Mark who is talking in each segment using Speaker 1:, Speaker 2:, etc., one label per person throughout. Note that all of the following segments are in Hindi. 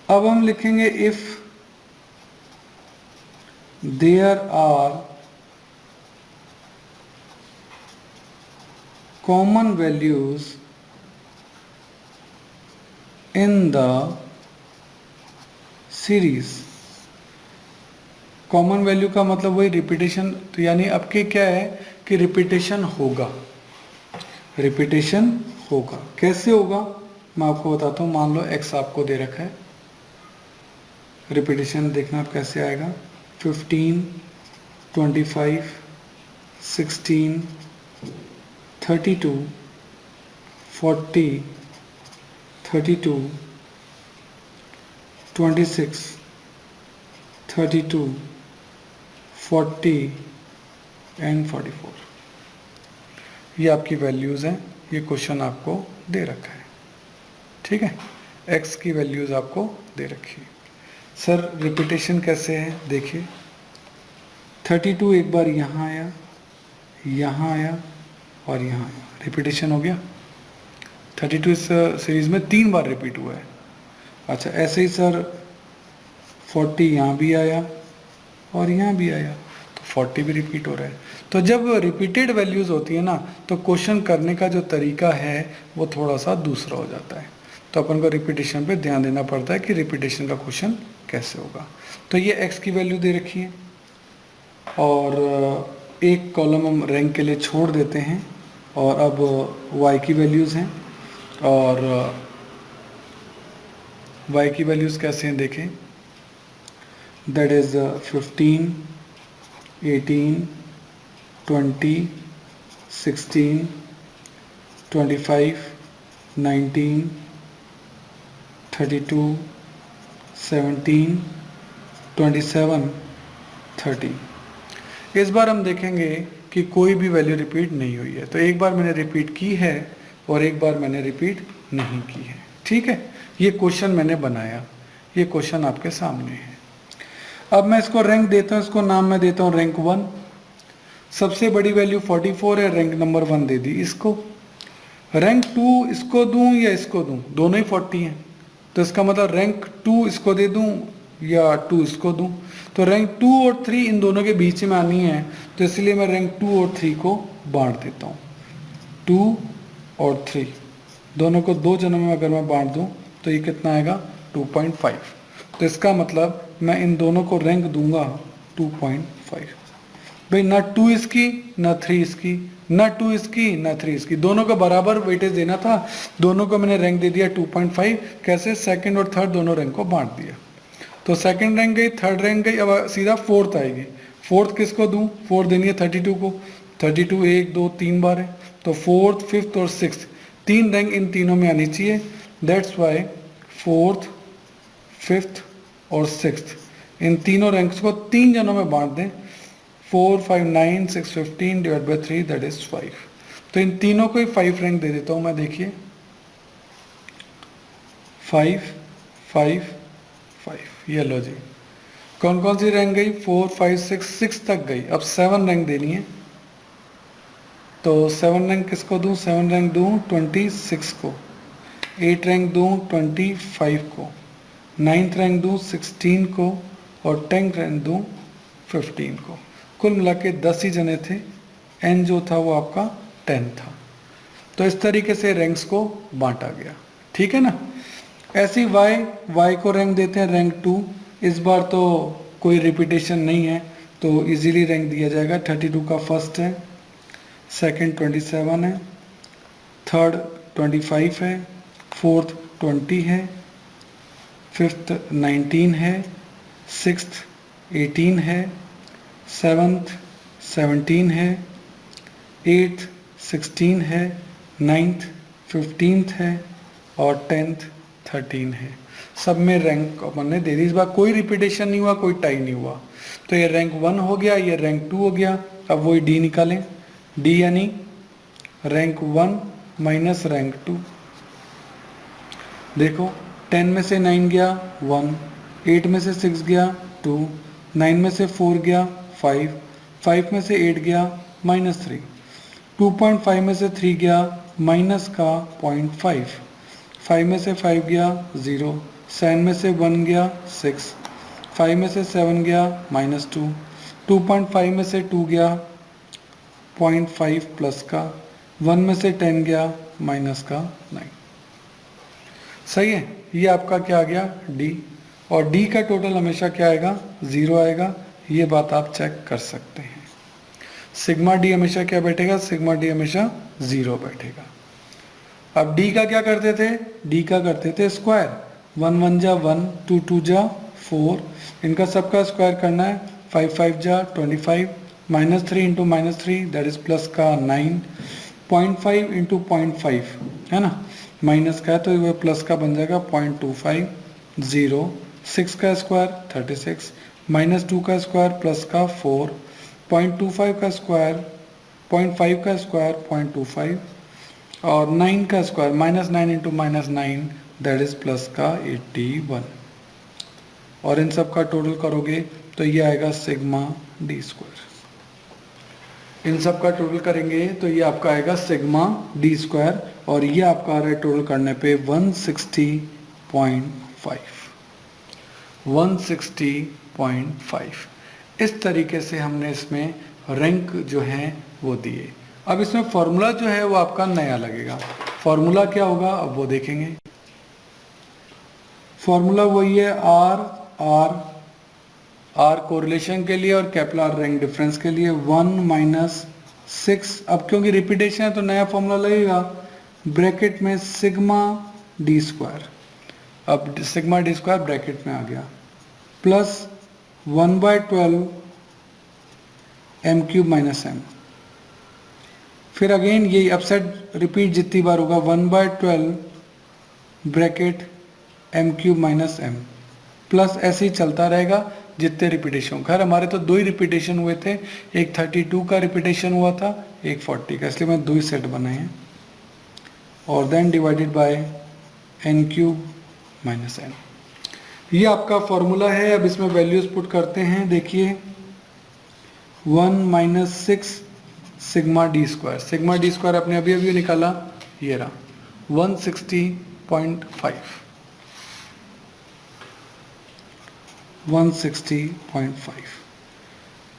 Speaker 1: अब हम लिखेंगे if there are common values in the series. Common value का मतलब वही रिपीटेशन, तो यानी अब के क्या है कि रिपीटेशन होगा। रिपीटेशन होगा, कैसे होगा मैं आपको बताता हूँ। मान लो x आपको दे रखा है, रिपीटेशन देखना आप कैसे आएगा। 15, 25, 16, 32, 40, 32, 26, 32, 40 एंड 44। ये आपकी वैल्यूज़ हैं। ये क्वेश्चन आपको दे रखा है, ठीक है। x की वैल्यूज़ आपको दे रखी है। सर रिपीटेशन कैसे है देखिए, 32 एक बार यहाँ आया, यहाँ आया और यहाँ आया, रिपीटेशन हो गया। 32 इस सीरीज़ में 3 बार रिपीट हुआ है। अच्छा ऐसे ही सर 40 यहाँ भी आया और यहाँ भी आया, तो 40 भी रिपीट हो रहा है। तो जब रिपीटेड वैल्यूज़ होती है ना, तो क्वेश्चन करने का जो तरीका है वो थोड़ा सा दूसरा हो जाता है। तो अपन को रिपीटेशन पे ध्यान देना पड़ता है कि रिपीटेशन का क्वेश्चन कैसे होगा। तो ये x की वैल्यू दे रखी है और एक कॉलम हम रैंक के लिए छोड़ देते हैं, और अब y की वैल्यूज़ हैं। और y की वैल्यूज़ कैसे हैं देखें, दैट इज़ 15, 18, 20, 16, 25, 19, 32, 17, 27, 30। इस बार हम देखेंगे कि कोई भी वैल्यू रिपीट नहीं हुई है। तो एक बार मैंने रिपीट की है और एक बार मैंने रिपीट नहीं की है, ठीक है। ये क्वेश्चन मैंने बनाया, ये क्वेश्चन आपके सामने है। अब मैं इसको रैंक देता हूँ, इसको नाम मैं देता हूँ रैंक 1। सबसे बड़ी वैल्यू 44 है, रैंक नंबर 1 दे दी इसको। रैंक 2 इसको दूं या इसको दूं, दोनों ही 40 हैं, तो इसका मतलब रैंक 2 इसको दे दूं या 2 इसको दूं। तो रैंक 2 और 3 इन दोनों के बीच में आनी है, तो इसलिए मैं रैंक 2 और 3 को बांट देता हूँ। 2 और 3 दोनों को 2 जनों में अगर मैं बांट दूं तो ये कितना आएगा 2.5। तो इसका मतलब मैं इन दोनों को रैंक दूंगा 2.5। भाई ना 2 इसकी ना 3 इसकी, ना 2 इसकी ना 3 इसकी, दोनों को बराबर वेटेज देना था। दोनों को मैंने रैंक दे दिया 2.5। कैसे, सेकंड और थर्ड दोनों रैंक को बांट दिया। तो सेकंड रैंक गई, थर्ड रैंक गई, अब सीधा फोर्थ आएगी। फोर्थ किसको दूं, फोर्थ देनी है 32 को। 32 1 2 3 बार है, तो फोर्थ, फिफ्थ और सिक्स, 3 रैंक इन तीनों में आनी चाहिए। दैट्स वाई फोर्थ, फिफ्थ और सिक्स्थ इन तीनों रैंक्स को 3 जनों में बांट दें। 4 5 9 6 15 डिवाइड बाई 3 दैट इज 5। तो इन तीनों को ही 5 रैंक दे देता हूं मैं। देखिए 5 5 5, ये लो जी। कौन कौन सी रैंक गई, 4 5 6 तक गई। अब 7 रैंक देनी है, तो 7 रैंक किसको दूं, 7 रैंक दूं 26 को, 8 रैंक दूं 25 को, 9th रैंक दूं 16 को और 10th रैंक दूं 15 को। कुल मिला के 10 ही जने थे, एन जो था वो आपका 10 था। तो इस तरीके से रैंक्स को बांटा गया, ठीक है ना। ऐसी वाई को रैंक देते हैं रैंक 2। इस बार तो कोई रिपीटेशन नहीं है, तो इजीली रैंक दिया जाएगा। 32 का फर्स्ट है, सेकंड 27 है, थर्ड 25 है, फोर्थ 20 है, फिफ्थ 19 है, सिक्स्थ 18 है, सेवन्थ 17 है, एट्थ 16 है, नाइन्थ 15 है और 10th 13 है। सब में रैंक अपन ने दे दी। इस बार कोई रिपीटेशन नहीं हुआ, कोई टाई नहीं हुआ। तो ये रैंक 1 हो गया, ये रैंक 2 हो गया। अब वही डी निकालें, डी यानी रैंक 1 माइनस रैंक 2। देखो 10 में से 9 गया 1, 8 में से 6 गया 2, 9 में से 4 गया 5, 5 में से 8 गया -3, 2.5 में से 3 गया माइनस का 0.5, 5 में से 5 गया 0, 7 में से 1 गया 6, 5 में से 7 गया -2, 2.5 में से 2 गया 0.5 प्लस का, 1 में से 10 गया माइनस का 9। सही है, ये आपका क्या आ गया D, और D का टोटल हमेशा क्या आएगा 0 आएगा, ये बात आप चेक कर सकते हैं। सिग्मा D हमेशा क्या बैठेगा, सिग्मा D हमेशा 0 बैठेगा। अब D का क्या करते थे, D का करते थे स्क्वायर, 1 1 जा 1, 2 2 जा 4, इनका सबका स्क्वायर करना है, 5 5 जा 25, -3 इंटू -3 दैट इज प्लस का 9, 0.5 इंटू 0.5 है ना, माइनस का है तो वो प्लस का बन जाएगा 0.25, 0, 6 का स्क्वायर 36, -2 का स्क्वायर प्लस का 4, 0.25 का स्क्वायर 0.5 का स्क्वायर 0.25, और 9 का square -9 into -9 that is plus का 81, और इन सब का टोटल करोगे तो ये आएगा सिग्मा D स्क्वायर। इन सब का टोटल करेंगे तो ये आपका आएगा सिग्मा D स्क्वायर, और ये आपका आ रहा है टोटल करने पे 160.5, 160.5। इस तरीके से हमने इसमें रैंक जो है वो दिए। अब इसमें फॉर्मूला जो है वो आपका नया लगेगा। फॉर्मूला क्या होगा अब वो देखेंगे। फॉर्मूला वही है आर कोरिलेशन के लिए और कैपिटल R रैंक डिफरेंस के लिए 1 - 6। अब क्योंकि रिपीटेशन है तो नया फॉर्मूला लगेगा, ब्रैकेट में सिग्मा D स्क्वायर, अब सिग्मा D स्क्वायर ब्रैकेट में आ गया, प्लस 1/12 m³ - m। फिर अगेन ये अपसेट रिपीट जितनी बार होगा 1/12 ब्रैकेट m³ - m, प्लस ऐसे ही चलता रहेगा जितने रिपीटेशन। खैर हमारे तो 2 ही रिपीटेशन हुए थे, एक 32 का रिपीटेशन हुआ था, एक 40 का, इसलिए मैं 2 ही सेट बनाए हैं, और then divided by n³ - n। ये आपका फॉर्मूला है। अब इसमें वैल्यूज पुट करते हैं, देखिए 1 - 6 sigma D square, sigma D square अपने अभी अभी निकाला, ये रहा 160.5, 160.5।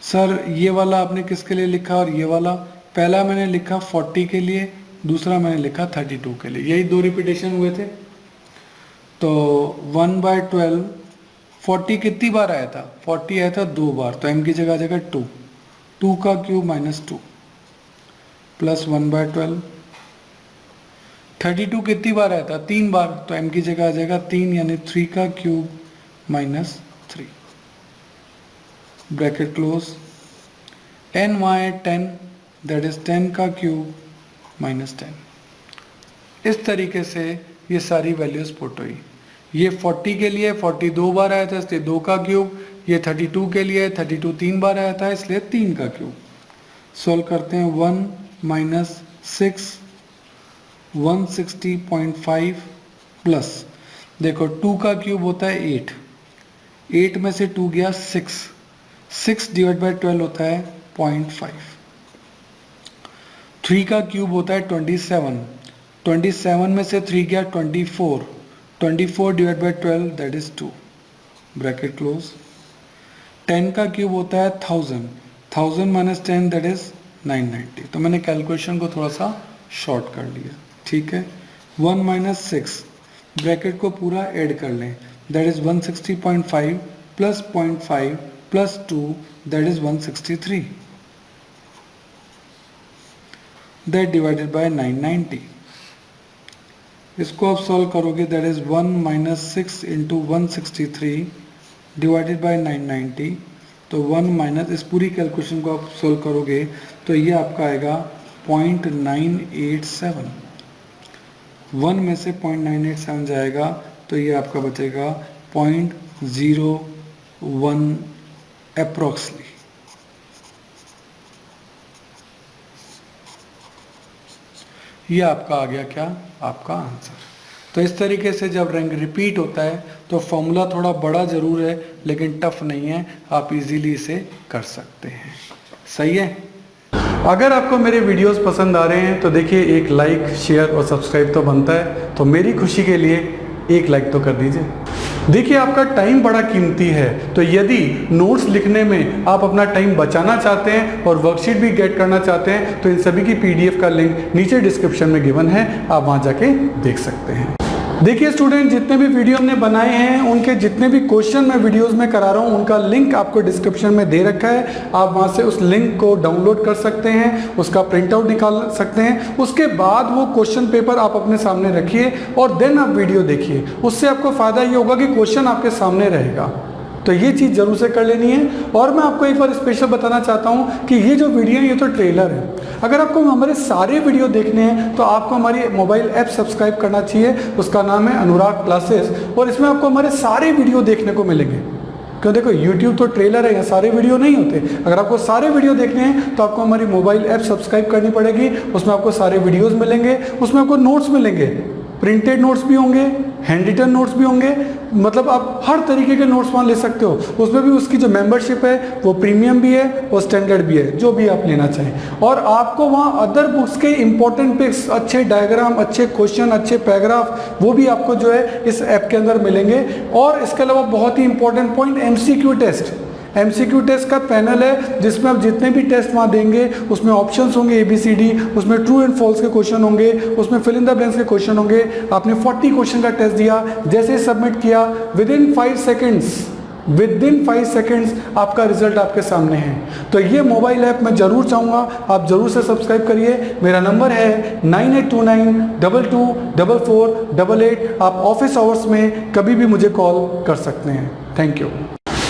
Speaker 1: सर ये वाला आपने किसके लिए लिखा और ये वाला? पहला मैंने लिखा 40 के लिए, दूसरा मैंने लिखा 32 के लिए, यही 2 रिपीटेशन हुए थे। तो 1/12 40 कितनी बार आया था? 40 आया था 2 बार, तो m की जगह आ जाएगा 2, 2 का क्यूब -2 प्लस 1/12। 32 कितनी बार आया था? 3 बार, तो m की जगह आ जाएगा 3, यानी 3 का क्यूब -3 ब्रैकेट क्लोज। n वहाँ है 10, दैट इज 10 का क्यूब -10। इस तरीके से ये सारी वैल्यूज पुट हुई। ये 40 के लिए 40 2 बार आया था इसलिए 2 का क्यूब, ये 32 के लिए 32 3 बार आया था इसलिए 3 का क्यूब। सॉल्व करते हैं, 1 - 6 160.5 प्लस, देखो 2 का क्यूब होता है 8, 8 में से 2 गया 6, 6 डिवाइड बाई 12 होता है 0.5। 3 का क्यूब होता है 27, 27 में से 3 गया 24, 24 divide by 12 that is 2 bracket close. 10 का क्यूब होता है 1000, 1000 माइनस 10 दैट इज 990। तो मैंने कैलकुलेशन को थोड़ा सा शॉर्ट कर लिया, ठीक है। 1 - 6 ब्रैकेट को पूरा ऐड कर लें, that is 160.5 plus 0.5 plus 2 that is 163, that divided by 990। इसको आप सॉल्व करोगे, that is 1 - 6 into 163 divided by 990। तो 1 माइनस, इस पूरी कैलकुलेशन को आप सॉल्व करोगे तो ये आपका आएगा 0.987, 1 में से 0.987 जाएगा तो ये आपका बचेगा 0.01 अप्रोक्सली। ये आपका आ गया क्या? आपका आंसर। तो इस तरीके से जब रैंक रिपीट होता है तो फॉर्मूला थोड़ा बड़ा ज़रूर है लेकिन टफ नहीं है, आप इजीली इसे कर सकते हैं। सही है। अगर आपको मेरे वीडियोस पसंद आ रहे हैं तो देखिए एक लाइक, शेयर और सब्सक्राइब तो बनता है, तो मेरी खुशी के लिए एक लाइक तो कर दीजिए। देखिए आपका टाइम बड़ा कीमती है, तो यदि नोट्स लिखने में आप अपना टाइम बचाना चाहते हैं और वर्कशीट भी गेट करना चाहते हैं तो इन सभी की पीडीएफ का लिंक नीचे डिस्क्रिप्शन में गिवन है, आप वहां जाके देख सकते हैं। देखिए स्टूडेंट, जितने भी वीडियो हमने बनाए हैं उनके जितने भी क्वेश्चन मैं वीडियोस में करा रहा हूं उनका लिंक आपको डिस्क्रिप्शन में दे रखा है। आप वहां से उस लिंक को डाउनलोड कर सकते हैं, उसका प्रिंट आउट निकाल सकते हैं। उसके बाद वो क्वेश्चन पेपर आप अपने सामने रखिए और देन आप वीडियो देखिए। उससे आपको फायदा ये होगा कि क्वेश्चन आपके सामने रहेगा। तो ये चीज़ जरूर से कर लेनी है। और मैं आपको एक बार स्पेशल बताना चाहता हूँ कि ये जो वीडियो है ये तो ट्रेलर है। अगर आपको हमारे सारे वीडियो देखने हैं तो आपको हमारी मोबाइल ऐप सब्सक्राइब करना चाहिए। उसका नाम है अनुराग क्लासेस और इसमें आपको हमारे सारे वीडियो देखने को मिलेंगे। क्यों, देखो YouTube तो ट्रेलर है, यहाँ सारे वीडियो नहीं होते। अगर आपको सारे वीडियो देखने हैं तो आपको हमारी मोबाइल ऐप सब्सक्राइब करनी पड़ेगी। उसमें आपको सारे वीडियोस मिलेंगे, उसमें आपको नोट्स मिलेंगे, प्रिंटेड नोट्स भी होंगे, हैंड रिटन नोट्स भी होंगे, मतलब आप हर तरीके के नोट्स वहाँ ले सकते हो। उसमें भी उसकी जो मेंबरशिप है वो प्रीमियम भी है और स्टैंडर्ड भी है, जो भी आप लेना चाहें। और आपको वहाँ अदर बुक्स के इंपॉर्टेंट पिक्स, अच्छे डायग्राम, अच्छे क्वेश्चन, अच्छे पैराग्राफ, वो भी आपको जो है इस ऐप के अंदर मिलेंगे। और इसके अलावा बहुत ही important point, MCQ test. MCQ test का पैनल है जिसमें आप जितने भी टेस्ट वहाँ देंगे उसमें ऑप्शंस होंगे ABCD, उसमें ट्रू एंड फॉल्स के क्वेश्चन होंगे, उसमें फिल इन द ब्लैंक्स के क्वेश्चन होंगे। आपने 40 क्वेश्चन का टेस्ट दिया, जैसे ही सबमिट किया विदिन 5 सेकेंड्स आपका रिजल्ट आपके सामने है। तो ये मोबाइल ऐप मैं जरूर चाहूँगा आप जरूर से सब्सक्राइब करिए। मेरा नंबर है 9829224488। आप ऑफिस आवर्स में कभी भी मुझे कॉल कर सकते हैं। Thank you.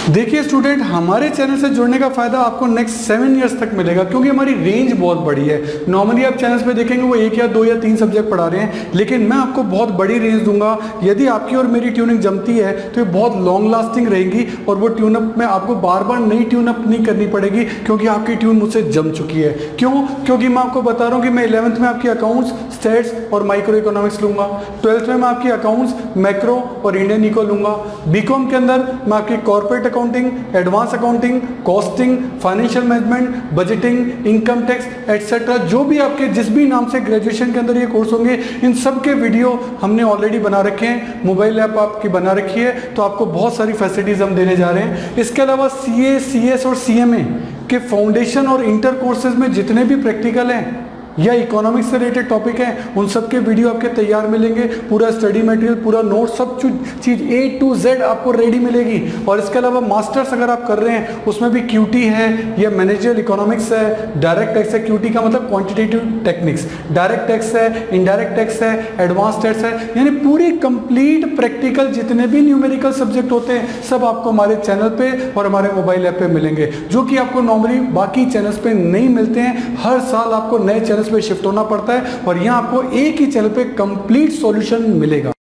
Speaker 1: देखिए स्टूडेंट, हमारे चैनल से जुड़ने का फायदा आपको नेक्स्ट 7 इयर्स तक मिलेगा क्योंकि हमारी रेंज बहुत बड़ी है। नॉर्मली आप चैनल्स पे देखेंगे वो 1 या 2 या 3 सब्जेक्ट पढ़ा रहे हैं, लेकिन मैं आपको बहुत बड़ी रेंज दूंगा। यदि आपकी और मेरी ट्यूनिंग जमती है तो ये बहुत लॉन्ग लास्टिंग रहेगी और वो ट्यूनअप में आपको बार बार नई ट्यूनअप नहीं करनी पड़ेगी क्योंकि आपकी ट्यून मुझसे जम चुकी है। क्यों? क्योंकि मैं आपको बता रहा हूँ कि मैं 11th में आपकी अकाउंट्स, स्टेट्स और माइक्रो इकोनॉमिक्स लूंगा। 12th में मैं आपकी अकाउंट्स, मैक्रो और इंडियन इको लूंगा। बीकॉम के अंदर मैं आपकी corporate accounting, advance accounting, costing, financial management, budgeting, income tax etcetera, जो भी आपके जिस भी नाम से ग्रेजुएशन के अंदर ये कोर्स होंगे, इन सब के वीडियो हमने ऑलरेडी बना रखे हैं। मोबाइल ऐप आपकी बना रखी है, तो आपको बहुत सारी फैसिलिटीज हम देने जा रहे हैं। इसके अलावा CA, CS और CMA के फाउंडेशन और इंटर कोर्सेज में जितने भी प्रैक्टिकल हैं या इकोनॉमिक्स से रिलेटेड टॉपिक हैं उन सब के वीडियो आपके तैयार मिलेंगे। पूरा स्टडी मटेरियल, पूरा नोट, सब चीज़ A to Z आपको रेडी मिलेगी। और इसके अलावा मास्टर्स अगर आप कर रहे हैं उसमें भी QT है या मैनेजरियल इकोनॉमिक्स है, डायरेक्ट टैक्स है। QT का मतलब क्वांटिटेटिव टेक्निक्स, डायरेक्ट टैक्स है, इनडायरेक्ट टैक्स है, एडवांस टैक्स है, यानी पूरी कंप्लीट प्रैक्टिकल जितने भी न्यूमेरिकल सब्जेक्ट होते हैं सब आपको हमारे चैनल पे और हमारे मोबाइल ऐप पे मिलेंगे, जो कि आपको नॉर्मली बाकी चैनल्स पे नहीं मिलते हैं। हर साल आपको नए चैनल पे शिफ्ट होना पड़ता है और यहाँ आपको एक ही चैनल पे कंप्लीट सॉल्यूशन मिलेगा।